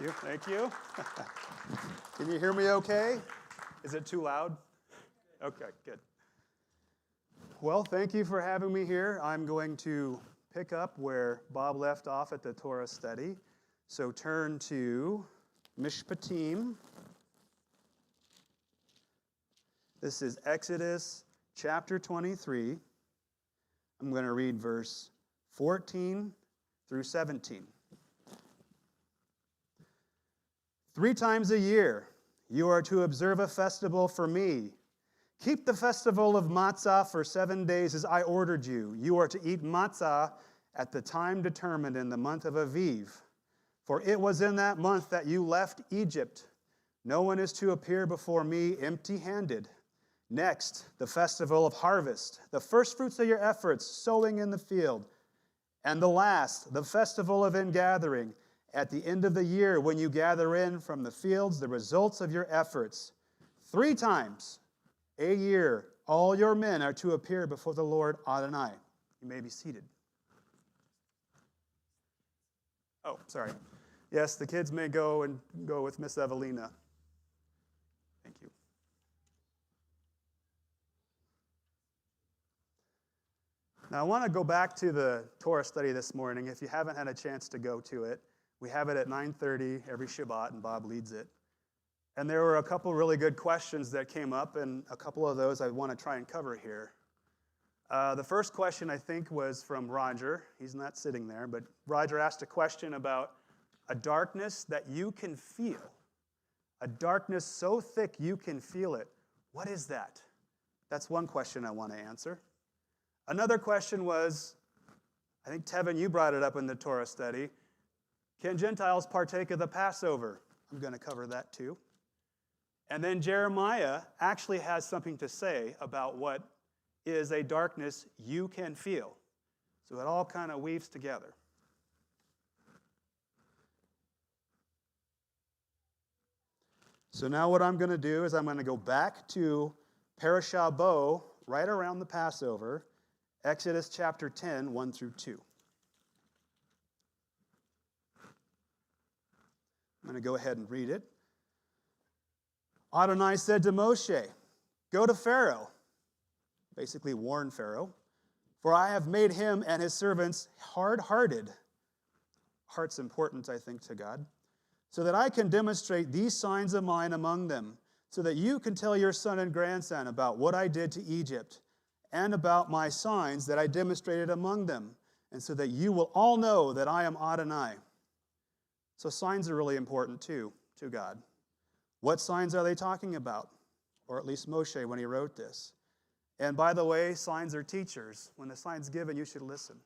you. Thank you. Can you hear me okay? Is it too loud? Okay, good. Well, thank you for having me here. I'm going to pick up where Bob left off at the Torah study. So turn to Mishpatim. This is Exodus chapter 23. I'm going to read verse 14 through 17. 3 times a year you are to observe a festival for me. Keep the festival of matzah for 7 days as I ordered you. You are to eat matzah at the time determined in the month of Aviv. For it was in that month that you left Egypt. No one is to appear before me empty-handed. Next, the festival of harvest, the first fruits of your efforts, sowing in the field. And the last, the festival of ingathering, at the end of the year when you gather in from the fields the results of your efforts. 3 times a year, all your men are to appear before the Lord Adonai. You may be seated. Oh, sorry. Yes, the kids may go with Miss Evelina. Thank you. Now, I want to go back to the Torah study this morning. If you haven't had a chance to go to it, we have it at 9:30 every Shabbat, and Bob leads it. And there were a couple really good questions that came up, and a couple of those I want to try and cover here. The first question, I think, was from Roger. He's not sitting there, but Roger asked a question about a darkness that you can feel. A darkness so thick you can feel it. What is that? That's one question I want to answer. Another question was, I think, Tevin, you brought it up in the Torah study. Can Gentiles partake of the Passover? I'm going to cover that too. And then Jeremiah actually has something to say about what is a darkness you can feel. So it all kind of weaves together. So now what I'm going to do is I'm going to go back to Parashah Bo, right around the Passover, Exodus chapter 10, 1 through 2. I'm going to go ahead and read it. Adonai said to Moshe, go to Pharaoh, basically warn Pharaoh, for I have made him and his servants hard-hearted. Heart's important, I think, to God. So that I can demonstrate these signs of mine among them, so that you can tell your son and grandson about what I did to Egypt, and about my signs that I demonstrated among them, and so that you will all know that I am Adonai. So signs are really important too, to God. What signs are they talking about? Or at least Moshe when he wrote this. And by the way, signs are teachers. When the sign's given, you should listen.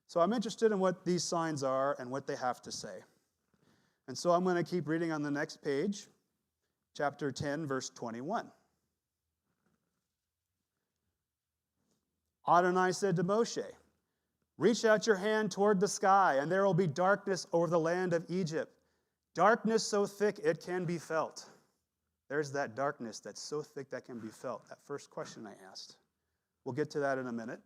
So I'm interested in what these signs are and what they have to say. And so I'm going to keep reading on the next page, chapter 10, verse 21. Adonai said to Moshe, reach out your hand toward the sky, and there will be darkness over the land of Egypt. Darkness so thick it can be felt. There's that darkness that's so thick that can be felt. That first question I asked. We'll get to that in a minute.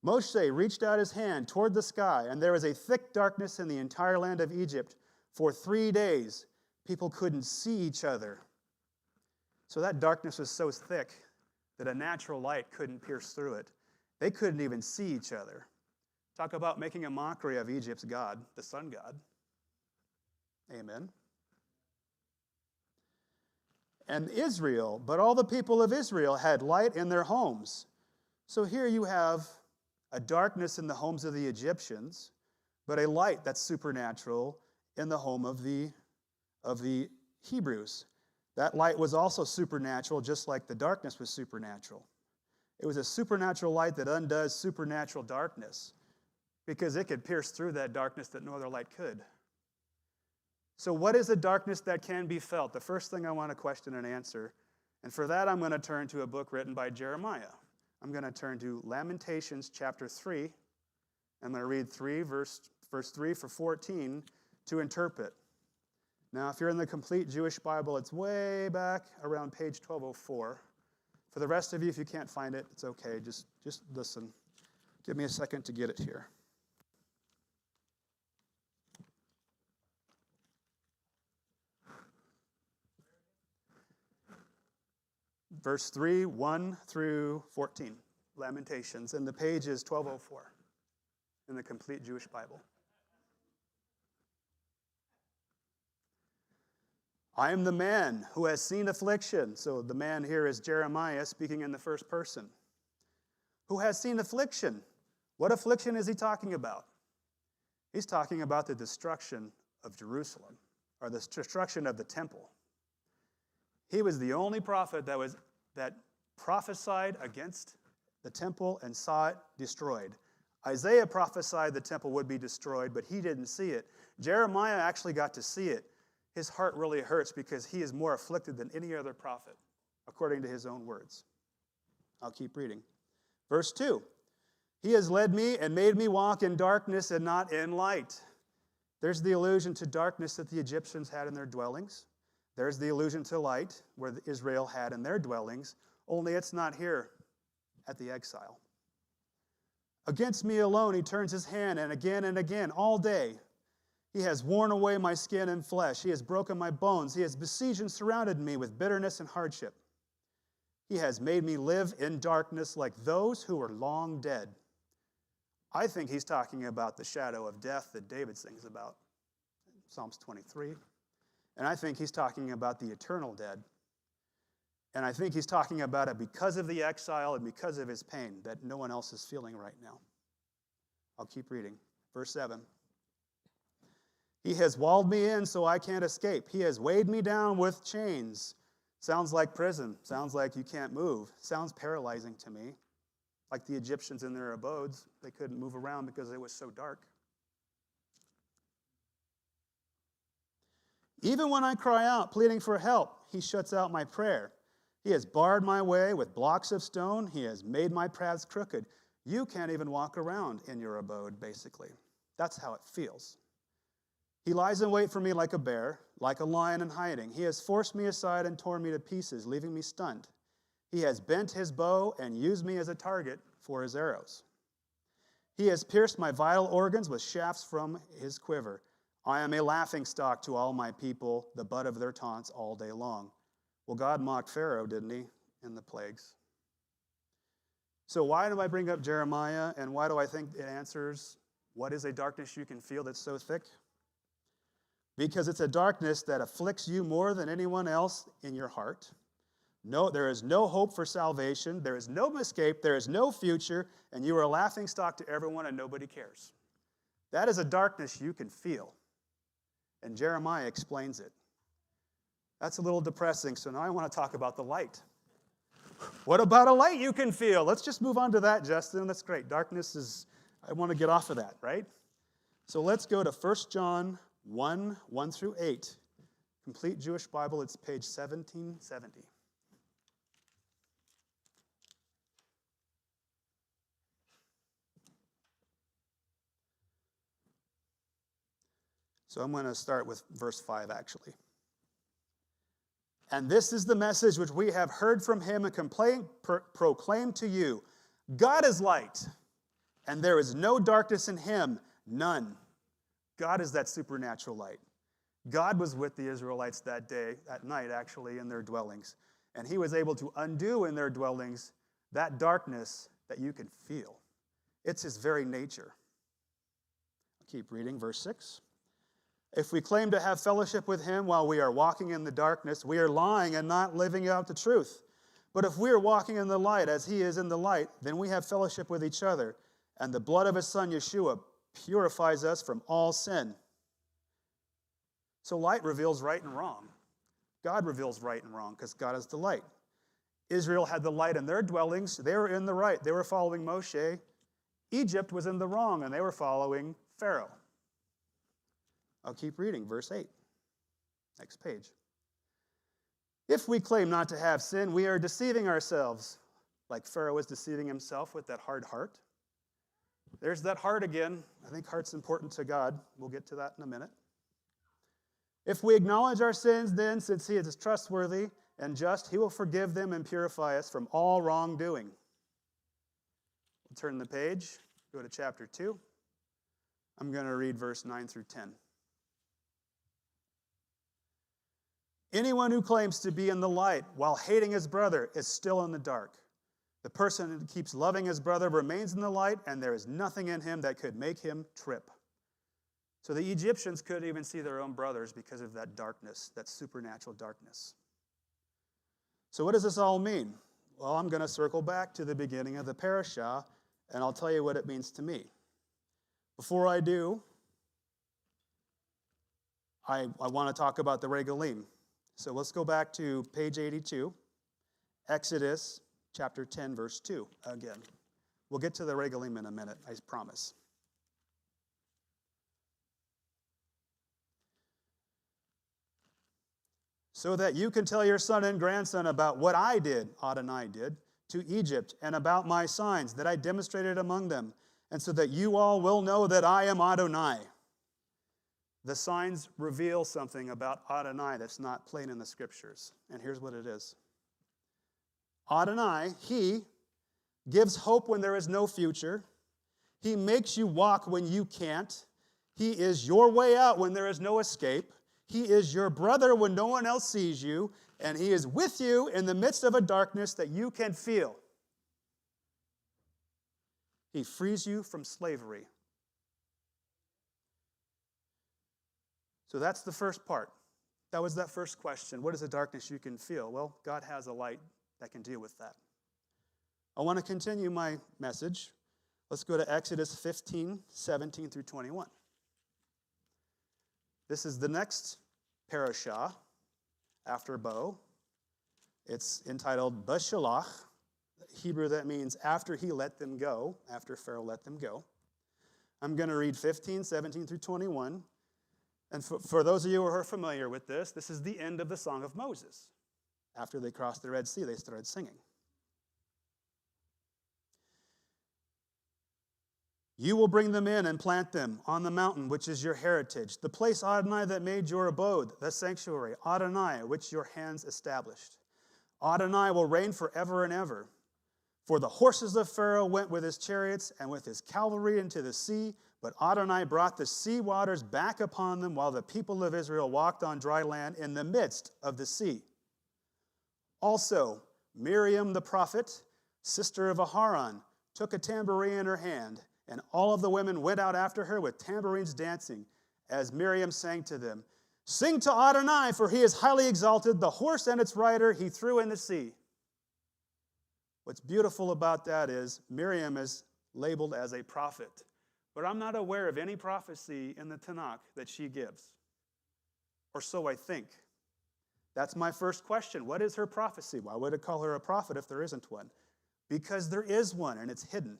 Moshe reached out his hand toward the sky, and there was a thick darkness in the entire land of Egypt. For 3 days, people couldn't see each other. So that darkness was so thick that a natural light couldn't pierce through it. They couldn't even see each other. Talk about making a mockery of Egypt's God, the sun god. Amen. And Israel, but all the people of Israel had light in their homes. So here you have a darkness in the homes of the Egyptians, but a light that's supernatural in the home of the Hebrews. That light was also supernatural, just like the darkness was supernatural. It was a supernatural light that undoes supernatural darkness, because it could pierce through that darkness that no other light could. So what is a darkness that can be felt? The first thing I want to question and answer. And for that, I'm going to turn to a book written by Jeremiah. I'm going to turn to Lamentations chapter 3. I'm going to read verse 3 for 14 to interpret. Now, if you're in the complete Jewish Bible, it's way back around page 1204. For the rest of you, if you can't find it, it's okay. Just listen. Give me a second to get it here. verse 3, 1 through 14, Lamentations, and the page is 1204 in the Complete Jewish Bible. I am the man who has seen affliction. So the man here is Jeremiah speaking in the first person. Who has seen affliction? What affliction is he talking about? He's talking about the destruction of Jerusalem, or the destruction of the temple. He was the only prophet that prophesied against the temple and saw it destroyed. Isaiah prophesied the temple would be destroyed, but he didn't see it. Jeremiah actually got to see it. His heart really hurts because he is more afflicted than any other prophet, according to his own words. I'll keep reading. Verse 2, he has led me and made me walk in darkness and not in light. There's the allusion to darkness that the Egyptians had in their dwellings. There's the allusion to light where Israel had in their dwellings, only it's not here at the exile. Against me alone he turns his hand, and again, all day. He has worn away my skin and flesh. He has broken my bones. He has besieged and surrounded me with bitterness and hardship. He has made me live in darkness like those who were long dead. I think he's talking about the shadow of death that David sings about, Psalms 23. And I think he's talking about the eternal dead. And I think he's talking about it because of the exile and because of his pain that no one else is feeling right now. I'll keep reading. Verse 7. He has walled me in so I can't escape. He has weighed me down with chains. Sounds like prison. Sounds like you can't move. Sounds paralyzing to me. Like the Egyptians in their abodes. They couldn't move around because it was so dark. Even when I cry out, pleading for help, he shuts out my prayer. He has barred my way with blocks of stone. He has made my paths crooked. You can't even walk around in your abode, basically. That's how it feels. He lies in wait for me like a bear, like a lion in hiding. He has forced me aside and torn me to pieces, leaving me stunned. He has bent his bow and used me as a target for his arrows. He has pierced my vital organs with shafts from his quiver. I am a laughingstock to all my people, the butt of their taunts all day long. Well, God mocked Pharaoh, didn't he, in the plagues? So why do I bring up Jeremiah, and why do I think it answers, what is a darkness you can feel that's so thick? Because it's a darkness that afflicts you more than anyone else in your heart. No, there is no hope for salvation. There is no escape. There is no future. And you are a laughingstock to everyone and nobody cares. That is a darkness you can feel. And Jeremiah explains it. That's a little depressing. So now I want to talk about the light. What about a light you can feel? Let's just move on to that, Justin. That's great. Darkness is, I want to get off of that, right? So let's go to 1 John 1 through 8. Complete Jewish Bible, it's page 1770. So I'm going to start with verse 5, actually. And this is the message which we have heard from him and proclaimed to you. God is light, and there is no darkness in him, none. God is that supernatural light. God was with the Israelites that day, that night actually, in their dwellings. And he was able to undo in their dwellings that darkness that you can feel. It's his very nature. I'll keep reading, verse 6. If we claim to have fellowship with him while we are walking in the darkness, we are lying and not living out the truth. But if we are walking in the light as he is in the light, then we have fellowship with each other, and the blood of his son Yeshua purifies us from all sin. So light reveals right and wrong. God reveals right and wrong because God is the light. Israel had the light in their dwellings. They were in the right. They were following Moshe. Egypt was in the wrong, and they were following Pharaoh. I'll keep reading, verse 8. Next page. If we claim not to have sin, we are deceiving ourselves, like Pharaoh was deceiving himself with that hard heart. There's that heart again. I think heart's important to God. We'll get to that in a minute. If we acknowledge our sins, then, since he is trustworthy and just, he will forgive them and purify us from all wrongdoing. We'll turn the page, go to chapter 2. I'm going to read verse 9 through 10. Anyone who claims to be in the light while hating his brother is still in the dark. The person who keeps loving his brother remains in the light, and there is nothing in him that could make him trip. So the Egyptians couldn't even see their own brothers because of that darkness, that supernatural darkness. So what does this all mean? Well, I'm going to circle back to the beginning of the parashah, and I'll tell you what it means to me. Before I do, I want to talk about the regalim. So let's go back to page 82, Exodus chapter 10, verse 2 again. We'll get to the regalim in a minute, I promise. So that you can tell your son and grandson about what I did, Adonai did, to Egypt, and about my signs that I demonstrated among them, and so that you all will know that I am Adonai. The signs reveal something about Adonai that's not plain in the scriptures, and here's what it is. Adonai, he gives hope when there is no future. He makes you walk when you can't. He is your way out when there is no escape. He is your brother when no one else sees you, and he is with you in the midst of a darkness that you can feel. He frees you from slavery. So that's the first part. That was that first question. What is the darkness you can feel? Well, God has a light that can deal with that. I want to continue my message. Let's go to Exodus 15, 17 through 21. This is the next parashah after Bo. It's entitled Bashalach. Hebrew, that means after he let them go, after Pharaoh let them go. I'm going to read 15, 17 through 21. And for those of you who are familiar with this, this is the end of the Song of Moses. After they crossed the Red Sea, they started singing. You will bring them in and plant them on the mountain, which is your heritage, the place, Adonai, that made your abode, the sanctuary, Adonai, which your hands established. Adonai will reign forever and ever. For the horses of Pharaoh went with his chariots and with his cavalry into the sea, but Adonai brought the sea waters back upon them while the people of Israel walked on dry land in the midst of the sea. Also, Miriam the prophet, sister of Aharon, took a tambourine in her hand, and all of the women went out after her with tambourines dancing, as Miriam sang to them, "Sing to Adonai, for he is highly exalted. The horse and its rider he threw in the sea." What's beautiful about that is Miriam is labeled as a prophet, but I'm not aware of any prophecy in the Tanakh that she gives, or so I think. That's my first question. What is her prophecy? Why would it call her a prophet if there isn't one? Because there is one, and it's hidden.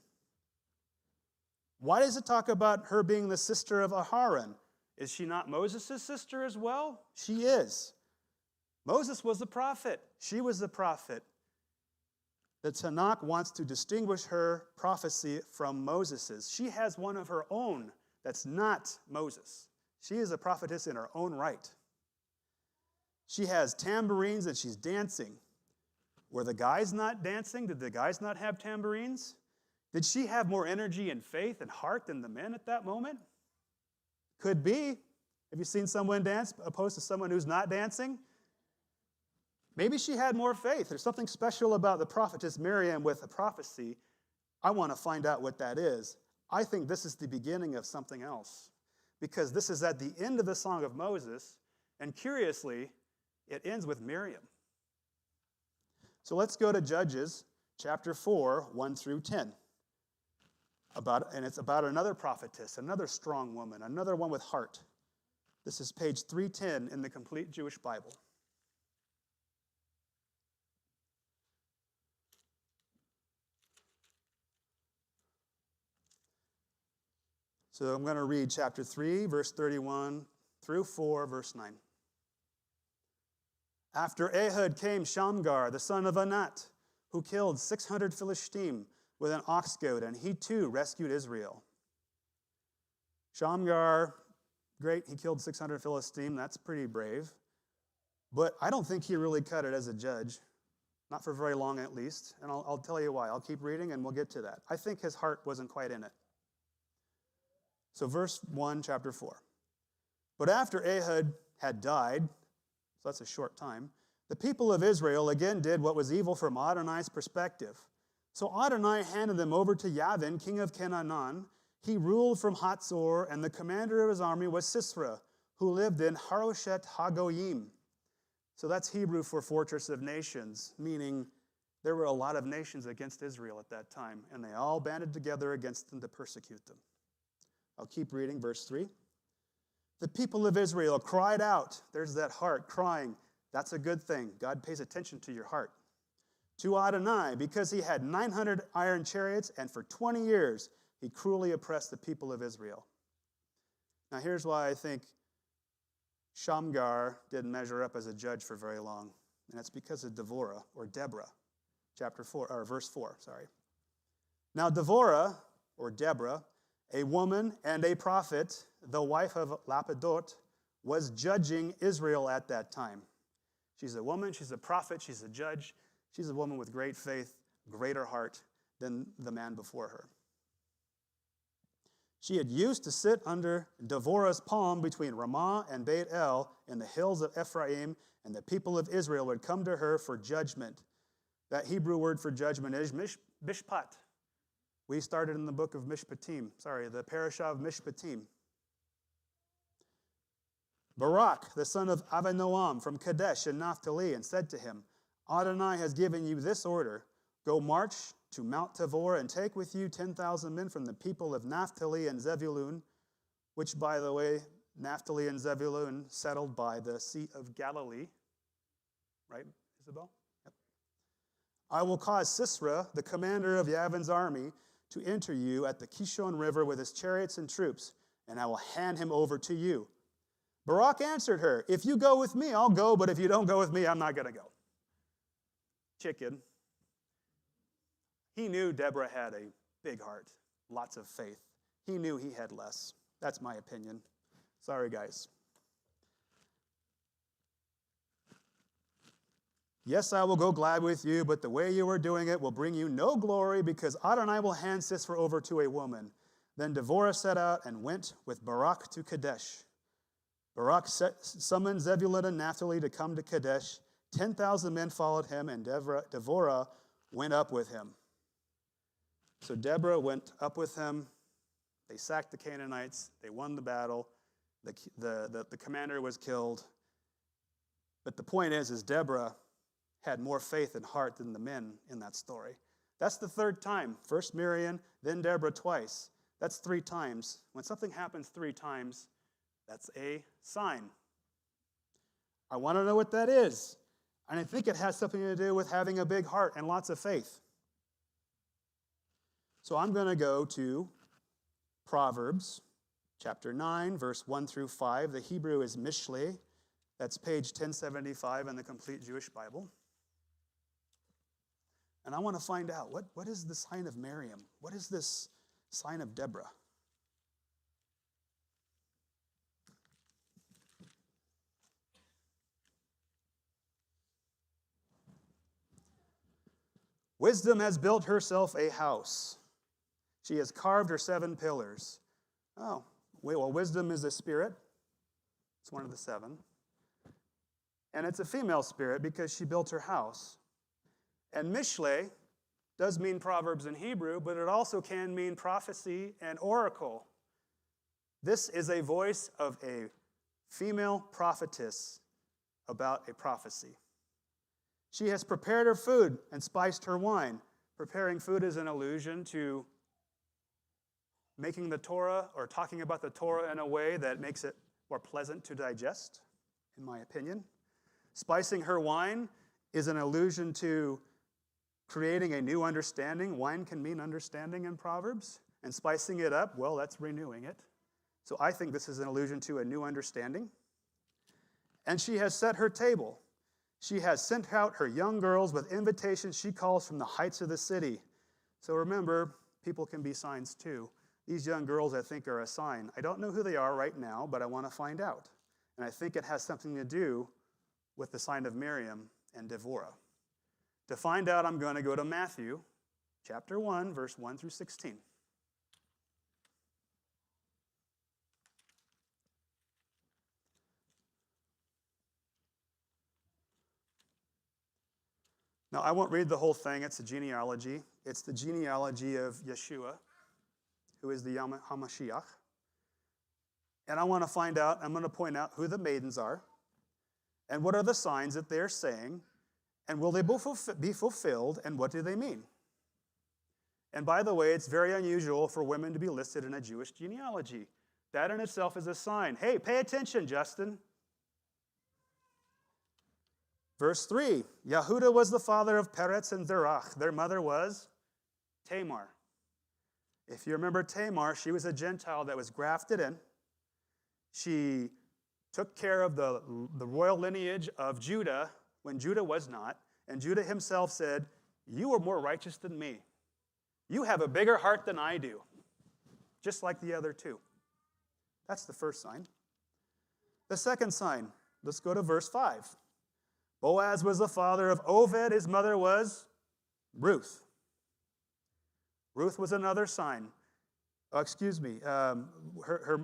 Why does it talk about her being the sister of Aharon? Is she not Moses' sister as well? She is. Moses was the prophet. She was the prophet. The Tanakh wants to distinguish her prophecy from Moses's. She has one of her own that's not Moses. She is a prophetess in her own right. She has tambourines and she's dancing. Were the guys not dancing? Did the guys not have tambourines? Did she have more energy and faith and heart than the men at that moment? Could be. Have you seen someone dance opposed to someone who's not dancing? Maybe she had more faith. There's something special about the prophetess Miriam with a prophecy. I want to find out what that is. I think this is the beginning of something else, because this is at the end of the Song of Moses, and curiously, it ends with Miriam. So let's go to Judges chapter 4, 1 through 10. And it's about another prophetess, another strong woman, another one with heart. This is page 310 in the Complete Jewish Bible. So I'm going to read chapter 3, verse 31 through 4, verse 9. After Ehud came Shamgar, the son of Anat, who killed 600 Philistine with an ox goad, and he too rescued Israel. Shamgar, great, he killed 600 Philistine. That's pretty brave. But I don't think he really cut it as a judge, not for very long at least. And I'll tell you why. I'll keep reading and we'll get to that. I think his heart wasn't quite in it. So verse 1, chapter 4. But after Ehud had died, So that's a short time. The people of Israel again did what was evil from Adonai's perspective. So Adonai handed them over to Yavin, king of Canaan. He ruled from Hatzor, and the commander of his army was Sisera, who lived in Haroshet Hagoyim. So that's Hebrew for fortress of nations, meaning there were a lot of nations against Israel at that time, and they all banded together against them to persecute them. I'll keep reading, verse 3. The people of Israel cried out. There's that heart crying. That's a good thing. God pays attention to your heart. To Adonai, because he had 900 iron chariots, and for 20 years he cruelly oppressed the people of Israel. Now here's why I think Shamgar didn't measure up as a judge for very long, and it's because of Deborah, verse 4. Now Deborah, a woman and a prophet, the wife of Lapidot, was judging Israel at that time. She's a woman, she's a prophet, she's a judge. She's a woman with great faith, greater heart than the man before her. She had used to sit under Devorah's palm between Ramah and Beit El in the hills of Ephraim, and the people of Israel would come to her for judgment. That Hebrew word for judgment is mishpat. We started in the book of Mishpatim, the parashah of Mishpatim. Barak, the son of Avinoam from Kadesh in Naphtali, and said to him, Adonai has given you this order. Go march to Mount Tabor and take with you 10,000 men from the people of Naphtali and Zebulun, which, by the way, Naphtali and Zebulun settled by the Sea of Galilee. Right, Isabel? Yep. I will cause Sisera, the commander of Yavin's army, to enter you at the Kishon River with his chariots and troops, and I will hand him over to you. Barak answered her, if you go with me, I'll go, but if you don't go with me, I'm not going to go. Chicken. He knew Deborah had a big heart, lots of faith. He knew he had less. That's my opinion. Sorry, guys. Yes, I will go glad with you, but the way you are doing it will bring you no glory, because Adonai will hand Sisera over to a woman. Then Deborah set out and went with Barak to Kadesh. Barak summoned Zebulun and Naphtali to come to Kadesh. 10,000 men followed him, and Deborah went up with him. So Deborah went up with him. They sacked the Canaanites. They won the battle. The commander was killed. But the point is Deborah had more faith and heart than the men in that story. That's the third time. First Miriam, then Deborah twice. That's 3 times. When something happens 3 times, that's a sign. I want to know what that is. And I think it has something to do with having a big heart and lots of faith. So I'm going to go to Proverbs chapter 9, verse 1 through 5. The Hebrew is Mishle. That's page 1075 in the Complete Jewish Bible. And I want to find out, what is the sign of Miriam? What is this sign of Deborah? Wisdom has built herself a house. She has carved her 7 pillars. Oh, well, wisdom is a spirit. It's one of the 7. And it's a female spirit because she built her house. And Mishle does mean Proverbs in Hebrew, but it also can mean prophecy and oracle. This is a voice of a female prophetess about a prophecy. She has prepared her food and spiced her wine. Preparing food is an allusion to making the Torah or talking about the Torah in a way that makes it more pleasant to digest, in my opinion. Spicing her wine is an allusion to creating a new understanding. Wine can mean understanding in Proverbs. And spicing it up, well, that's renewing it. So I think this is an allusion to a new understanding. And she has set her table. She has sent out her young girls with invitations she calls from the heights of the city. So remember, people can be signs too. These young girls, I think, are a sign. I don't know who they are right now, but I want to find out. And I think it has something to do with the sign of Miriam and Deborah. To find out, I'm going to go to Matthew chapter 1, verse 1 through 16. Now, I won't read the whole thing. It's a genealogy. It's the genealogy of Yeshua, who is the HaMashiach. And I want to find out, I'm going to point out who the maidens are, and what are the signs that they're saying, and will they be fulfilled, and what do they mean? And by the way, it's very unusual for women to be listed in a Jewish genealogy. That in itself is a sign. Hey, pay attention, Justin. Verse 3, Yehuda was the father of Peretz and Zerach. Their mother was Tamar. If you remember Tamar, she was a Gentile that was grafted in. She took care of the royal lineage of Judah when Judah was not. And Judah himself said, you are more righteous than me. You have a bigger heart than I do. Just like the other two. That's the first sign. The second sign, let's go to verse 5. Boaz was the father of Oved. His mother was Ruth. Ruth was another sign. Oh, excuse me.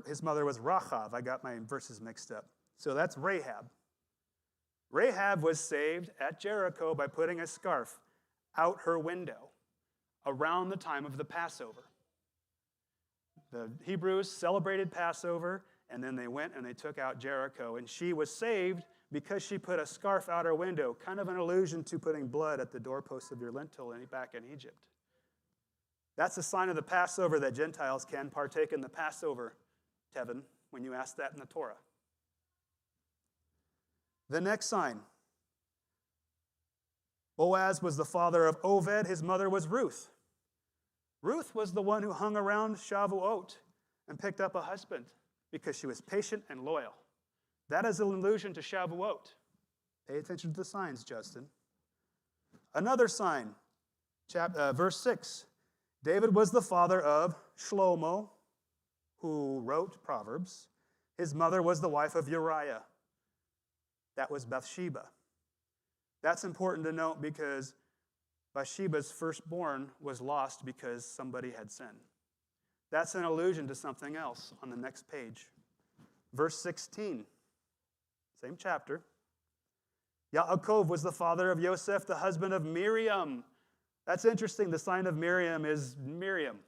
His mother was Rachav. I got my verses mixed up. So that's Rahab. Rahab was saved at Jericho by putting a scarf out her window around the time of the Passover. The Hebrews celebrated Passover, and then they went and they took out Jericho. And she was saved because she put a scarf out her window, kind of an allusion to putting blood at the doorpost of your lintel back in Egypt. That's a sign of the Passover that Gentiles can partake in the Passover, Tevin, when you ask that in the Torah. The next sign. Boaz was the father of Oved. His mother was Ruth. Ruth was the one who hung around Shavuot and picked up a husband because she was patient and loyal. That is an allusion to Shavuot. Pay attention to the signs, Justin. Another sign, verse 6. David was the father of Shlomo, who wrote Proverbs. His mother was the wife of Uriah. That was Bathsheba. That's important to note because Bathsheba's firstborn was lost because somebody had sinned. That's an allusion to something else on the next page. Verse 16, same chapter. Yaakov was the father of Yosef, the husband of Miriam. That's interesting. The sign of Miriam is Miriam.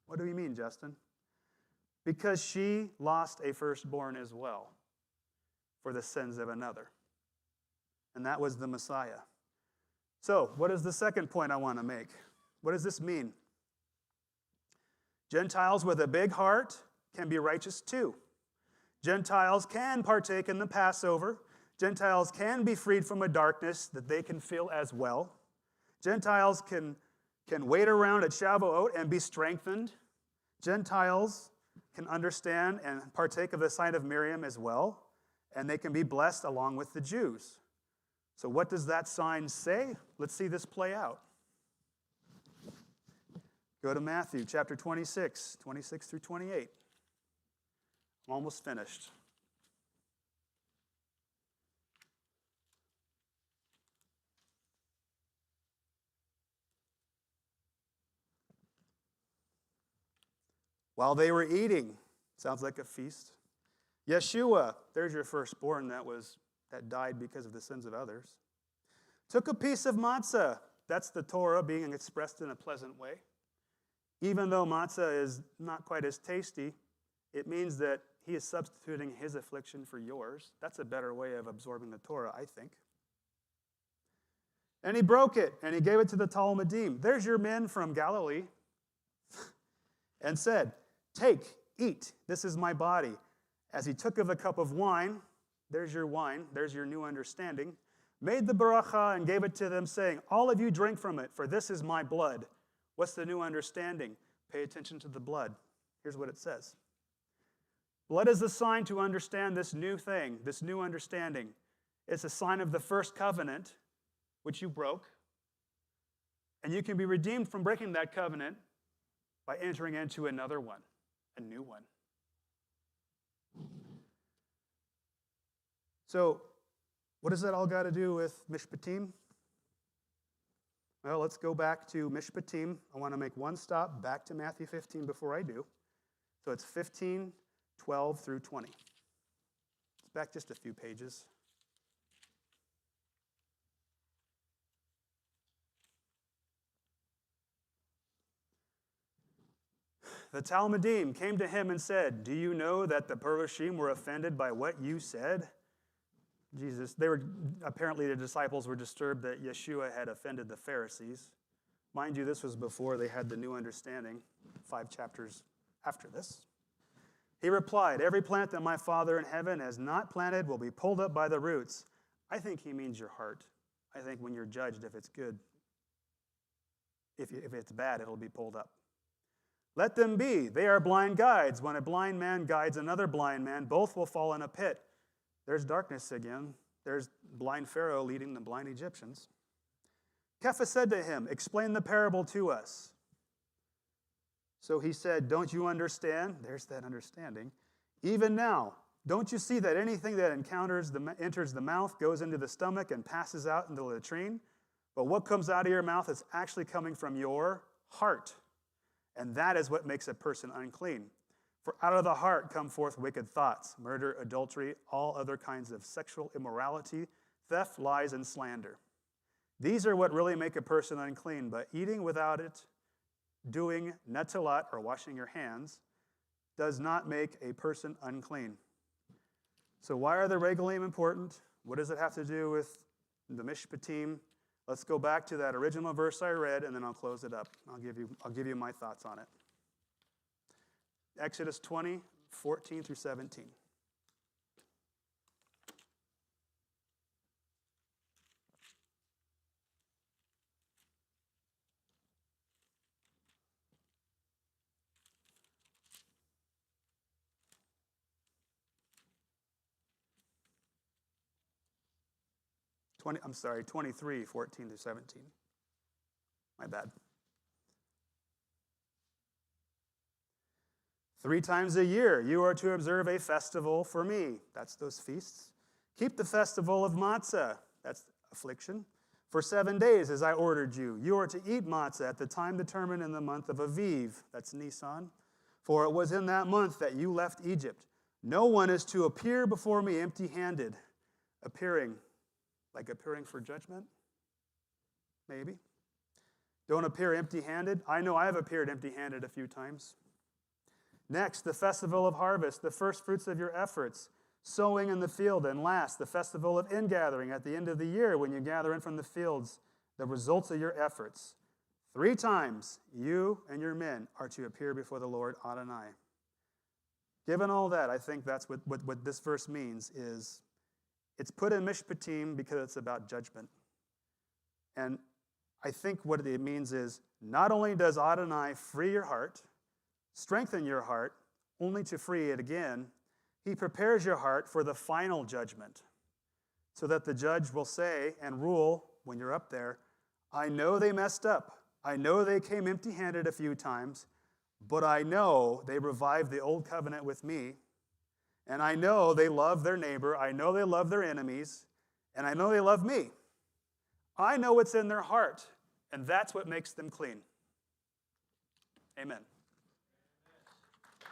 What do we mean, Justin? Because she lost a firstborn as well for the sins of another. And that was the Messiah. So, what is the second point I want to make? What does this mean? Gentiles with a big heart can be righteous too. Gentiles can partake in the Passover. Gentiles can be freed from a darkness that they can feel as well. Gentiles can wait around at Shavuot and be strengthened. Gentiles can understand and partake of the sign of Miriam as well, and they can be blessed along with the Jews. So what does that sign say? Let's see this play out. Go to Matthew chapter 26, 26 through 28. I'm almost finished. While they were eating, sounds like a feast. Yeshua, there's your firstborn that died because of the sins of others. Took a piece of matzah. That's the Torah being expressed in a pleasant way. Even though matzah is not quite as tasty, it means that he is substituting his affliction for yours. That's a better way of absorbing the Torah, I think. And he broke it, and he gave it to the Talmudim. There's your men from Galilee. And said, take, eat, this is my body. As he took of the cup of wine, there's your wine, there's your new understanding, made the baracha and gave it to them, saying, all of you drink from it, for this is my blood. What's the new understanding? Pay attention to the blood. Here's what it says. Blood is the sign to understand this new thing, this new understanding. It's a sign of the first covenant, which you broke. And you can be redeemed from breaking that covenant by entering into another one, a new one. So, what does that all got to do with Mishpatim? Well, let's go back to Mishpatim. I want to make one stop back to Matthew 15 before I do. So it's 15, 12 through 20. It's back just a few pages. the Talmudim, came to him and said, "Do you know that the Perushim were offended by what you said?" Apparently the disciples were disturbed that Yeshua had offended the Pharisees. Mind you, this was before they had the new understanding, 5 chapters after this. He replied, "Every plant that my Father in heaven has not planted will be pulled up by the roots." I think he means your heart. I think when you're judged, if it's good, if it's bad, it'll be pulled up. "Let them be. They are blind guides. When a blind man guides another blind man, both will fall in a pit." There's darkness again. There's blind Pharaoh leading the blind Egyptians. Kepha said to him, "Explain the parable to us." So he said, "Don't you understand?" There's that understanding. "Even now, don't you see that anything that enters the mouth goes into the stomach and passes out into the latrine? But what comes out of your mouth is actually coming from your heart. And that is what makes a person unclean. For out of the heart come forth wicked thoughts, murder, adultery, all other kinds of sexual immorality, theft, lies, and slander. These are what really make a person unclean, but eating without it, doing netalat, or washing your hands, does not make a person unclean." So why are the regalim important? What does it have to do with the mishpatim? Let's go back to that original verse I read, and then I'll close it up. I'll give you my thoughts on it. Exodus 20, 14 through 17. I'm sorry, 23, 14 through 17. My bad. 3 times a year you are to observe a festival for me. That's those feasts. Keep the festival of matzah. That's affliction. For 7 days, as I ordered you. You are to eat matzah at the time determined in the month of Aviv. That's Nisan. For it was in that month that you left Egypt. No one is to appear before me empty-handed. Appearing for judgment? Maybe. Don't appear empty-handed. I know I've appeared empty-handed a few times. Next, the festival of harvest, the first fruits of your efforts, sowing in the field. And last, the festival of ingathering at the end of the year when you gather in from the fields the results of your efforts. 3 times you and your men are to appear before the Lord Adonai. Given all that, I think that's what this verse means is it's put in Mishpatim because it's about judgment. And I think what it means is not only does Adonai free your heart, strengthen your heart, only to free it again, he prepares your heart for the final judgment so that the judge will say and rule when you're up there, I know they messed up. I know they came empty-handed a few times, but I know they revived the old covenant with me. And I know they love their neighbor. I know they love their enemies. And I know they love me. I know what's in their heart. And that's what makes them clean. Amen.